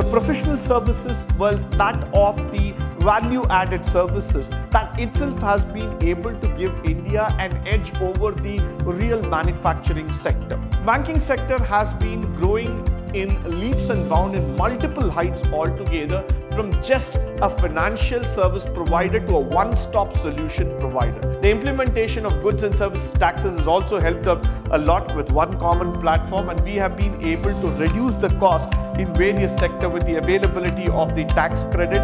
The professional services, well, that of the value-added services, that itself has been able to give India an edge over the real manufacturing sector. Banking sector has been growing in leaps and bounds in multiple heights altogether, from just a financial service provider to a one-stop solution provider. The implementation of goods and services taxes has also helped up a lot with one common platform, and we have been able to reduce the cost in various sectors with the availability of the tax credit.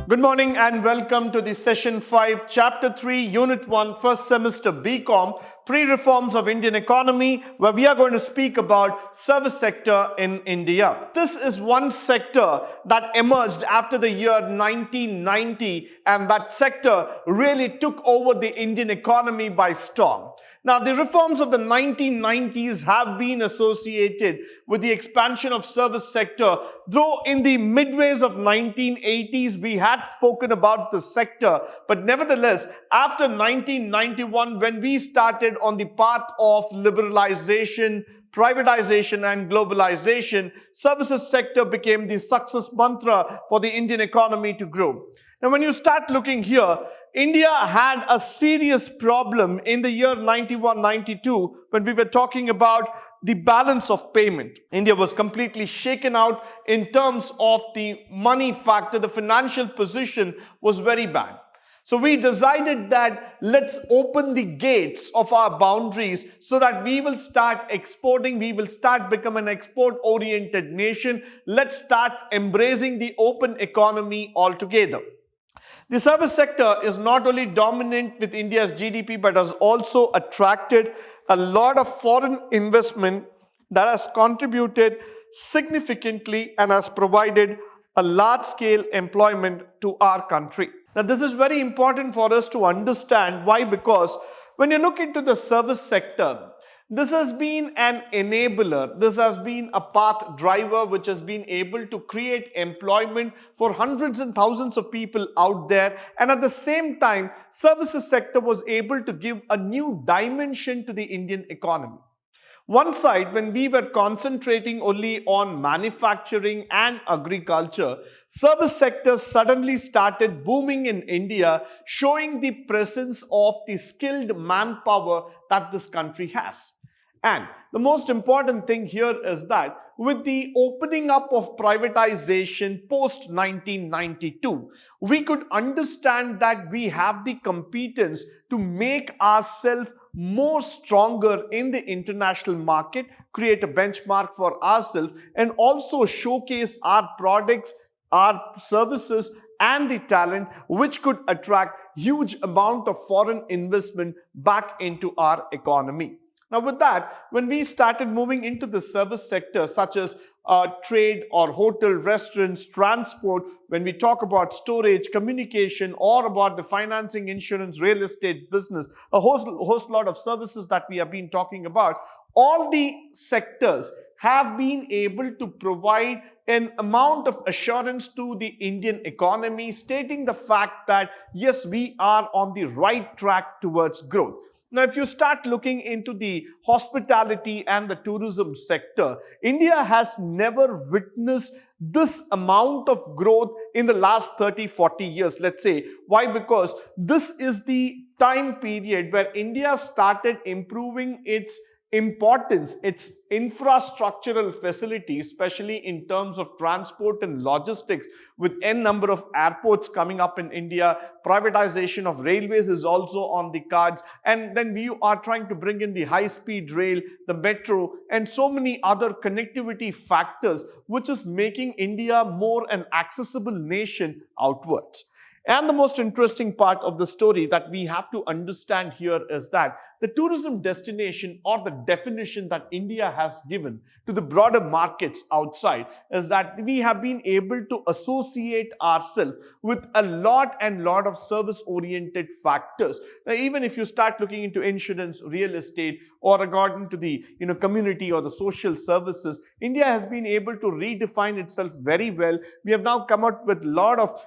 Good morning and welcome to the Session 5, Chapter 3, Unit 1, First Semester BCom, Pre-Reforms of Indian Economy, where we are going to speak about service sector in India. This is one sector that emerged after the year 1990, and that sector really took over the Indian economy by storm. Now, the reforms of the 1990s have been associated with the expansion of service sector, though in the midways of 1980s we had spoken about the sector, but nevertheless, after 1991, when we started on the path of liberalization, privatization and globalization, services sector became the success mantra for the Indian economy to grow. Now, when you start looking here, India had a serious problem in the year 91-92 when we were talking about the balance of payment. India was completely shaken out in terms of the money factor. The financial position was very bad. So we decided that let's open the gates of our boundaries so that we will start exporting, we will start become an export-oriented nation. Let's start embracing the open economy altogether. The service sector is not only dominant with India's GDP, but has also attracted a lot of foreign investment that has contributed significantly and has provided a large-scale employment to our country. Now, this is very important for us to understand. Why? Because when you look into the service sector, this has been an enabler, this has been a path driver which has been able to create employment for hundreds and thousands of people out there, and at the same time, services sector was able to give a new dimension to the Indian economy. One side, when we were concentrating only on manufacturing and agriculture, service sectors suddenly started booming in India, showing the presence of the skilled manpower that this country has. And the most important thing here is that with the opening up of privatization post 1992, we could understand that we have the competence to make ourselves more stronger in the international market, create a benchmark for ourselves, and also showcase our products, our services, and the talent which could attract huge amount of foreign investment back into our economy. Now, with that, when we started moving into the service sector, such as trade or hotel, restaurants, transport, when we talk about storage, communication, or about the financing, insurance, real estate business, a host lot of services that we have been talking about, all the sectors have been able to provide an amount of assurance to the Indian economy, stating the fact that yes, we are on the right track towards growth. Now, if you start looking into the hospitality and the tourism sector, India has never witnessed this amount of growth in the last 30-40 years, let's say. Why? Because this is the time period where India started improving its importance, its infrastructural facilities, especially in terms of transport and logistics, with n number of airports coming up in India. Privatization of railways is also on the cards, and then we are trying to bring in the high-speed rail, the metro, and so many other connectivity factors, which is making India more an accessible nation outwards. And the most interesting part of the story that we have to understand here is that the tourism destination, or the definition that India has given to the broader markets outside, is that we have been able to associate ourselves with a lot of service-oriented factors. Now, even if you start looking into insurance, real estate, or regarding to the community or the social services, India has been able to redefine itself very well. We have now come out with a lot of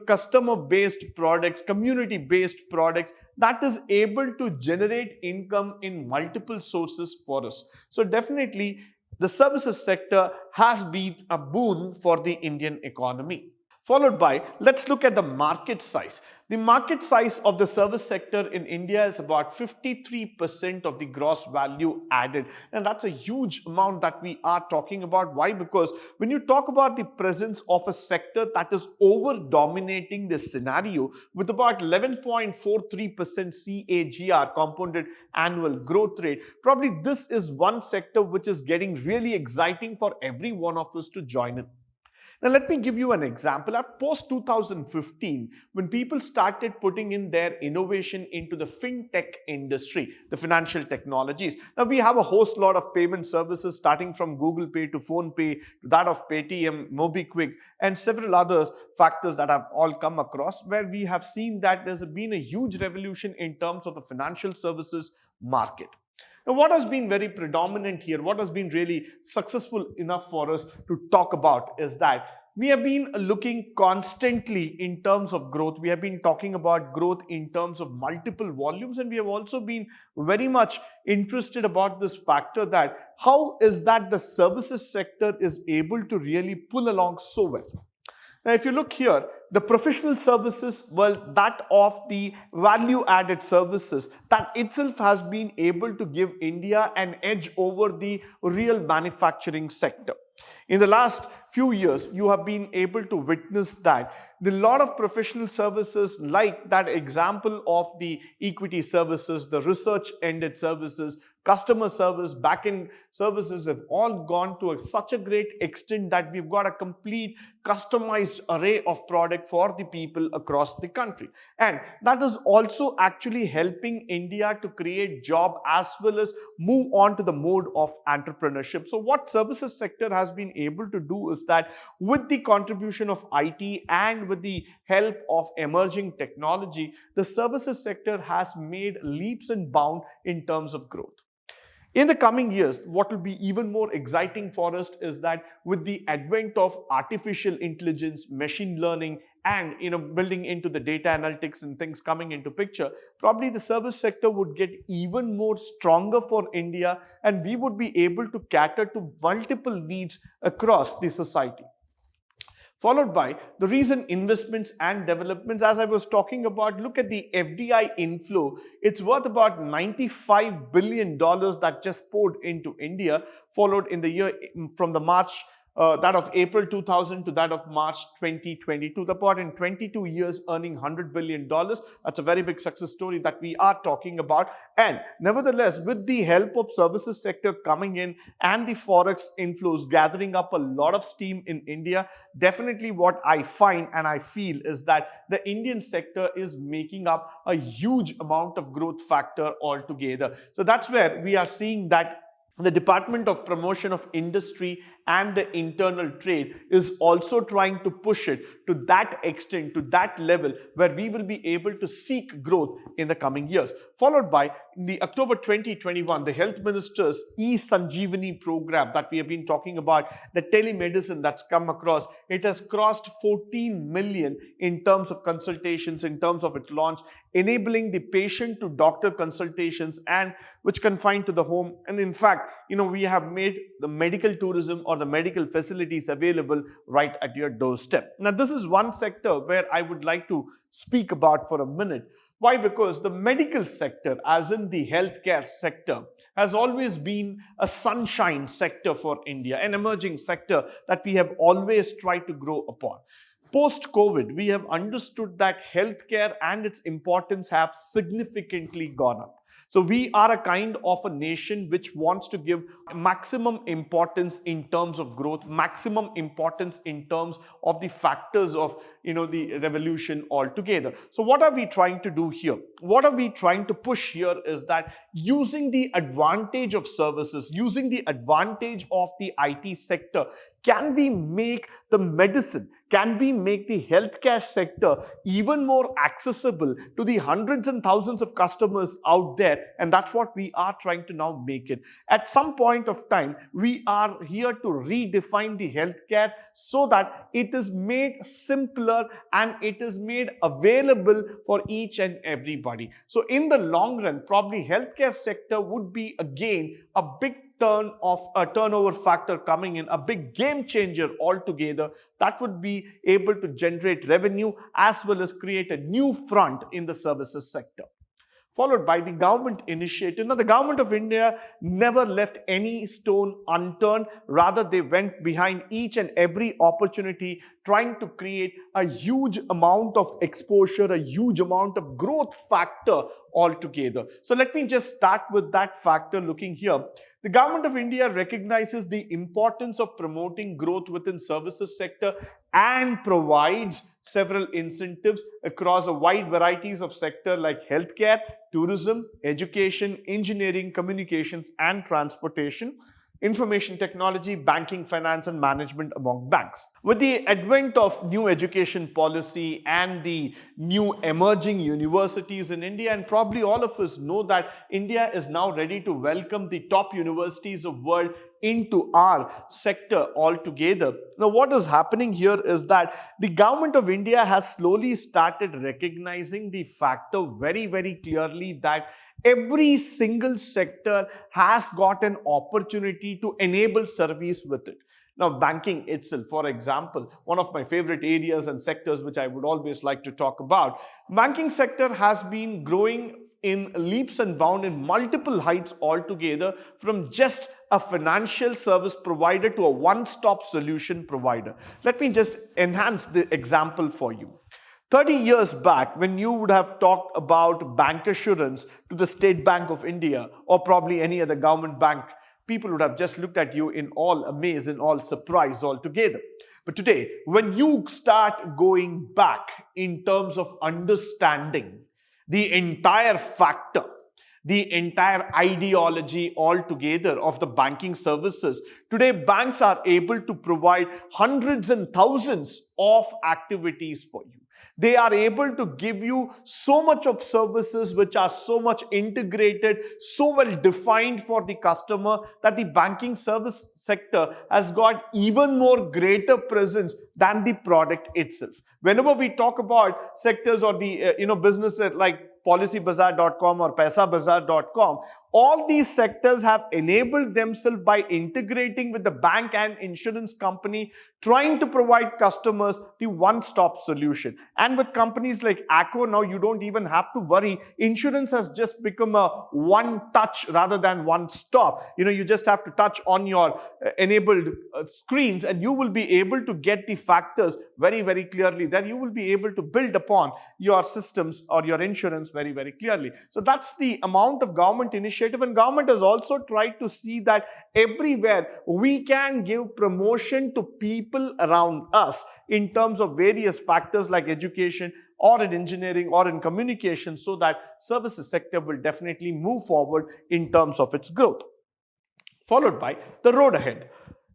customer-based products, community-based products, that is able to generate income in multiple sources for us. So definitely the services sector has been a boon for the Indian economy. Followed by, let's look at the market size. The market size of the service sector in India is about 53% of the gross value added. And that's a huge amount that we are talking about. Why? Because when you talk about the presence of a sector that is over dominating the scenario with about 11.43% CAGR, compounded annual growth rate, probably this is one sector which is getting really exciting for every one of us to join in. Now, let me give you an example. At post 2015, when people started putting in their innovation into the fintech industry, the financial technologies. Now, we have a lot of payment services starting from Google Pay to Phone Pay to that of Paytm, MobiKwik, and several other factors that have all come across, where we have seen that there's been a huge revolution in terms of the financial services market. Now, what has been very predominant here, what has been really successful enough for us to talk about is that we have been looking constantly in terms of growth. We have been talking about growth in terms of multiple volumes, and we have also been very much interested about this factor that how is that the services sector is able to really pull along so well. Now, if you look here, the professional services, well, that of the value-added services, that itself has been able to give India an edge over the real manufacturing sector. In the last few years, you have been able to witness that a lot of professional services, like that example of the equity services, the research-ended services, customer service, back-end services have all gone to such a great extent that we've got a complete customized array of product for the people across the country. And that is also actually helping India to create job as well as move on to the mode of entrepreneurship. So what services sector has been able to do is that with the contribution of IT and with the help of emerging technology, the services sector has made leaps and bounds in terms of growth. In the coming years, what will be even more exciting for us is that with the advent of artificial intelligence, machine learning, and building into the data analytics and things coming into picture, probably the service sector would get even more stronger for India, and we would be able to cater to multiple needs across the society. Followed by the recent investments and developments. As I was talking about, look at the FDI inflow. It's worth about $95 billion that just poured into India, followed in the year from the March that of April 2000 to that of March 2022. The part in 22 years earning $100 billion. That's a very big success story that we are talking about. And nevertheless, with the help of services sector coming in and the forex inflows gathering up a lot of steam in India, definitely what I find and I feel is that the Indian sector is making up a huge amount of growth factor altogether. So that's where we are seeing that the Department of Promotion of Industry and the Internal Trade is also trying to push it to that extent, to that level where we will be able to seek growth in the coming years. Followed by in the October 2021, the Health Minister's e-Sanjeevani program that we have been talking about, the telemedicine that's come across, it has crossed 14 million in terms of consultations, in terms of its launch, enabling the patient to doctor consultations and which confined to the home. And in fact, we have made the medical tourism or the medical facilities available right at your doorstep. Now, this is one sector where I would like to speak about for a minute. Why? Because the medical sector, as in the healthcare sector, has always been a sunshine sector for India, an emerging sector that we have always tried to grow upon. Post-COVID, we have understood that healthcare and its importance have significantly gone up. So we are a kind of a nation which wants to give maximum importance in terms of growth, maximum importance in terms of the factors of the revolution altogether. So what are we trying to do here? What are we trying to push here is that using the advantage of services, using the advantage of the IT sector, can we make the medicine, can we make the healthcare sector even more accessible to the hundreds and thousands of customers out there? And that's what we are trying to now make it. At some point of time, we are here to redefine the healthcare so that it is made simpler and it is made available for each and everybody. So in the long run, probably healthcare sector would be again a big turnover factor coming in, a big game changer altogether that would be able to generate revenue as well as create a new front in the services sector. Followed by the government initiative. Now, the government of India never left any stone unturned. Rather, they went behind each and every opportunity, trying to create a huge amount of exposure, a huge amount of growth factor altogether. So let me just start with that factor looking here. The government of India recognizes the importance of promoting growth within services sector and provides several incentives across a wide varieties of sector like healthcare, tourism, education, engineering, communications and transportation, information technology, banking, finance and management among banks. With the advent of new education policy and the new emerging universities in India, and probably all of us know that India is now ready to welcome the top universities of world into our sector altogether. Now, what is happening here is that the government of India has slowly started recognizing the factor very clearly that every single sector has got an opportunity to enable service with it. Now, banking itself, for example, one of my favorite areas and sectors which I would always like to talk about, banking sector has been growing in leaps and bounds in multiple heights altogether, from just a financial service provider to a one-stop solution provider. Let me just enhance the example for you. 30 years back, when you would have talked about bank assurance to the State Bank of India or probably any other government bank, people would have just looked at you in all amaze, in all surprise altogether. But today, when you start going back in terms of understanding the entire factor, the entire ideology altogether of the banking services, today banks are able to provide hundreds and thousands of activities for you. They are able to give you so much of services which are so much integrated, so well defined for the customer, that the banking service sector has got even more greater presence than the product itself. Whenever we talk about sectors or the businesses like policybazaar.com or paisabazaar.com, all these sectors have enabled themselves by integrating with the bank and insurance company, trying to provide customers the one-stop solution. And with companies like Acco, now you don't even have to worry. Insurance has just become a one-touch rather than one-stop. You just have to touch on your enabled screens and you will be able to get the factors very clearly. Then you will be able to build upon your systems or your insurance very clearly. So that's the amount of government initiative, and government has also tried to see that everywhere we can give promotion to people around us in terms of various factors like education or in engineering or in communication, so that services sector will definitely move forward in terms of its growth. Followed by the road ahead.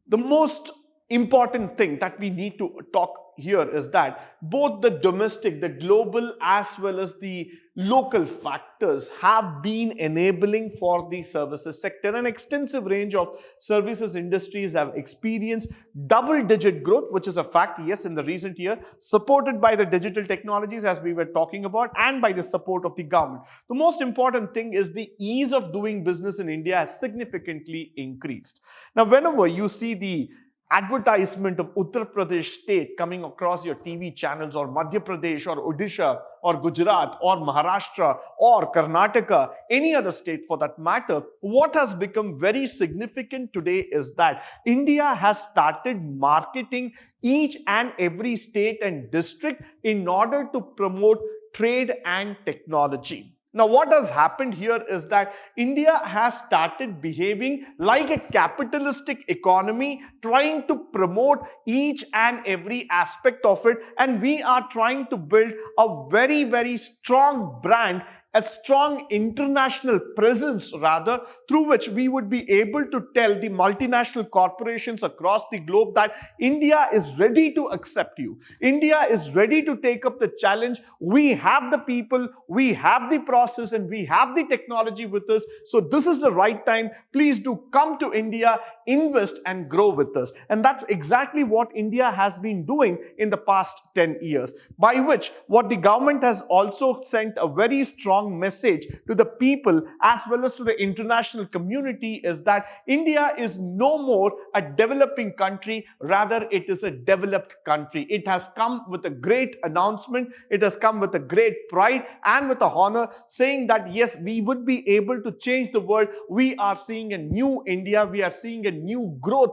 The most important thing that we need to talk here is that both the domestic, the global as well as the local factors have been enabling for the services sector. An extensive range of services industries have experienced double-digit growth, which is a fact, yes, in the recent year, supported by the digital technologies as we were talking about and by the support of the government. The most important thing is the ease of doing business in India has significantly increased. Now, whenever you see the advertisement of Uttar Pradesh state coming across your TV channels, or Madhya Pradesh or Odisha or Gujarat or Maharashtra or Karnataka, any other state for that matter, what has become very significant today is that India has started marketing each and every state and district in order to promote trade and technology. Now, what has happened here is that India has started behaving like a capitalistic economy, trying to promote each and every aspect of it, and we are trying to build a very strong brand a strong international presence rather, through which we would be able to tell the multinational corporations across the globe that India is ready to accept you. India is ready to take up the challenge. We have the people, we have the process, and we have the technology with us. So this is the right time. Please do come to India, invest and grow with us. And that's exactly what India has been doing in the past 10 years. By which, what the government has also sent a very strong message to the people as well as to the international community is that India is no more a developing country, rather it is a developed country. It has come with a great announcement, it has come with a great pride and with a honor, saying that yes, we would be able to change the world. We are seeing a new India, we are seeing a new growth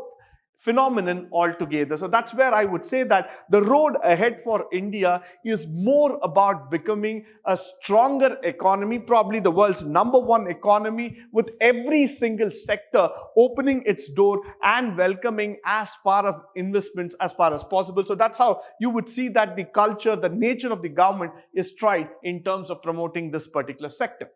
phenomenon altogether. So that's where I would say that the road ahead for India is more about becoming a stronger economy, probably the world's #1 economy, with every single sector opening its door and welcoming as far of investments as far as possible. So that's how you would see that the culture, the nature of the government is tried in terms of promoting this particular sector.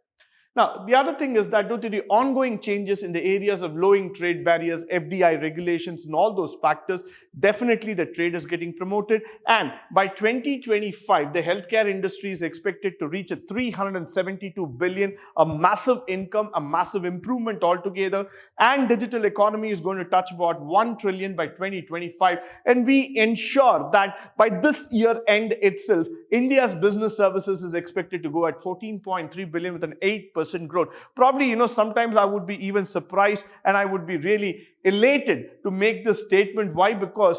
Now, the other thing is that due to the ongoing changes in the areas of lowering trade barriers, FDI regulations and all those factors, definitely the trade is getting promoted. And by 2025, the healthcare industry is expected to reach a 372 billion, a massive income, a massive improvement altogether. And digital economy is going to touch about 1 trillion by 2025. And we ensure that by this year end itself, India's business services is expected to go at 14.3 billion with an 8% growth. Probably, sometimes I would be even surprised and I would be really elated to make this statement. Why? Because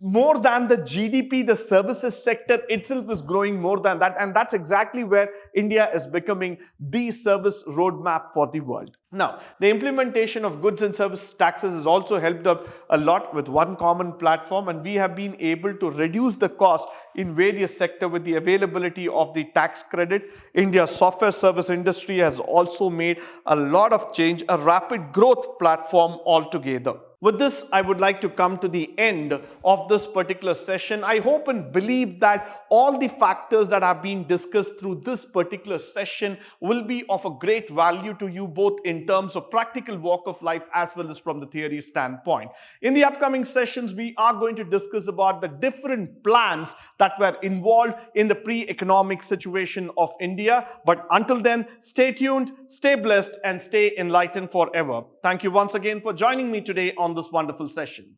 more than the GDP, the services sector itself is growing more than that. And that's exactly where India is becoming the service roadmap for the world. Now, the implementation of goods and service taxes has also helped up a lot with one common platform, and we have been able to reduce the cost in various sectors with the availability of the tax credit. India's software service industry has also made a lot of change, a rapid growth platform altogether. With this, I would like to come to the end of this particular session. I hope and believe that all the factors that have been discussed through this particular session will be of a great value to you, both in terms of practical walk of life as well as from the theory standpoint. In the upcoming sessions, we are going to discuss about the different plans that were involved in the pre-economic situation of India. But until then, stay tuned, stay blessed, and stay enlightened forever. Thank you once again for joining me today on this wonderful session.